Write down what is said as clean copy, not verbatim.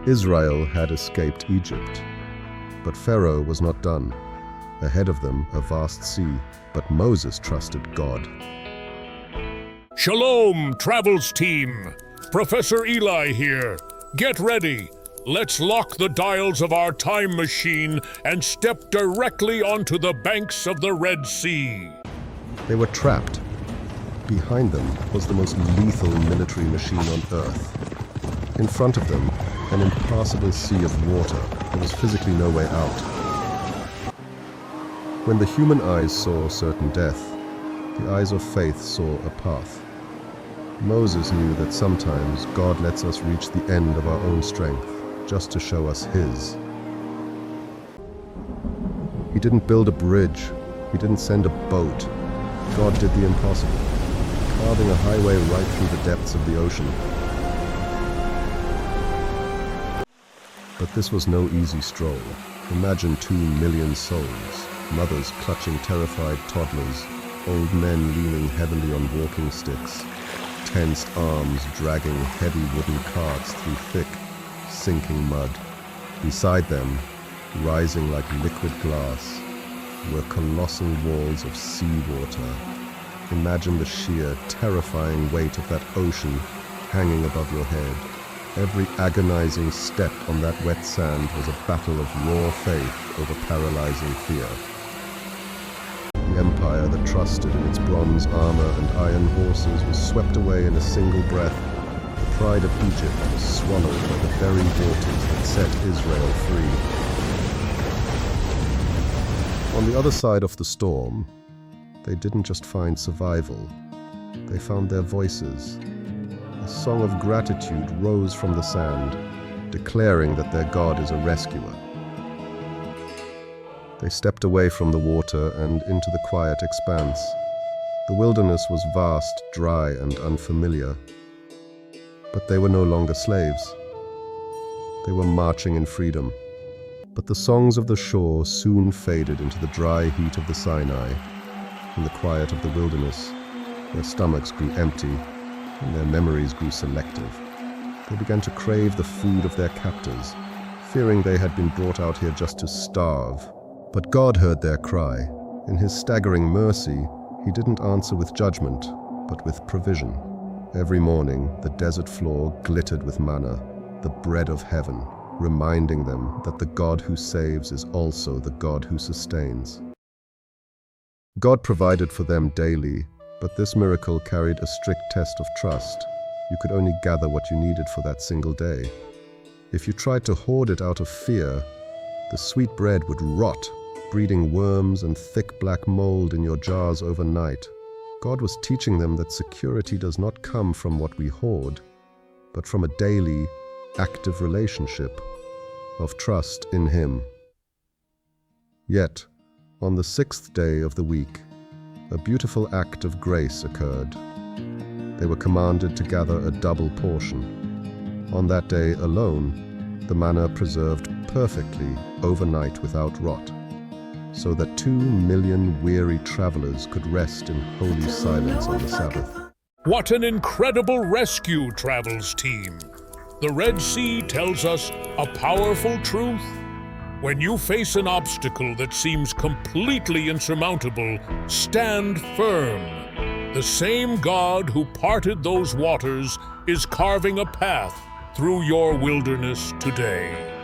Israel had escaped Egypt, but Pharaoh was not done. Ahead of them, a vast sea, but Moses trusted God. Shalom, Travels team! Professor Eli here. Get ready. Let's lock the dials of our time machine and step directly onto the banks of the Red Sea. They were trapped. Behind them was the most lethal military machine on Earth. In front of them, an impassable sea of water. There was physically no way out. When the human eyes saw certain death, the eyes of faith saw a path. Moses knew that sometimes God lets us reach the end of our own strength, just to show us His. He didn't build a bridge. He didn't send a boat. God did the impossible, carving a highway right through the depths of the ocean. But this was no easy stroll. Imagine 2 million souls, mothers clutching terrified toddlers, old men leaning heavily on walking sticks, tensed arms dragging heavy wooden carts through thick, sinking mud. Beside them, rising like liquid glass, were colossal walls of seawater. Imagine the sheer, terrifying weight of that ocean hanging above your head. Every agonizing step on that wet sand was a battle of raw faith over paralyzing fear. The empire that trusted in its bronze armor and iron horses was swept away in a single breath. The pride of Egypt was swallowed by the very waters that set Israel free. On the other side of the storm, they didn't just find survival, they found their voices. A song of gratitude rose from the sand, declaring that their God is a rescuer. They stepped away from the water and into the quiet expanse. The wilderness was vast, dry, and unfamiliar. But they were no longer slaves. They were marching in freedom. But the songs of the shore soon faded into the dry heat of the Sinai. In the quiet of the wilderness, their stomachs grew empty, and their memories grew selective. They began to crave the food of their captors, fearing they had been brought out here just to starve. But God heard their cry. In His staggering mercy, He didn't answer with judgment, but with provision. Every morning, the desert floor glittered with manna, the bread of heaven, reminding them that the God who saves is also the God who sustains. God provided for them daily, but this miracle carried a strict test of trust. You could only gather what you needed for that single day. If you tried to hoard it out of fear, the sweet bread would rot, breeding worms and thick black mold in your jars overnight. God was teaching them that security does not come from what we hoard, but from a daily, active relationship of trust in Him. Yet, on the 6th day of the week, a beautiful act of grace occurred. They were commanded to gather a double portion. On that day alone, the manna preserved perfectly overnight without rot, so that 2 million weary travelers could rest in holy silence on the Sabbath. What an incredible rescue, Travels team! The Red Sea tells us a powerful truth. When you face an obstacle that seems completely insurmountable, stand firm. The same God who parted those waters is carving a path through your wilderness today.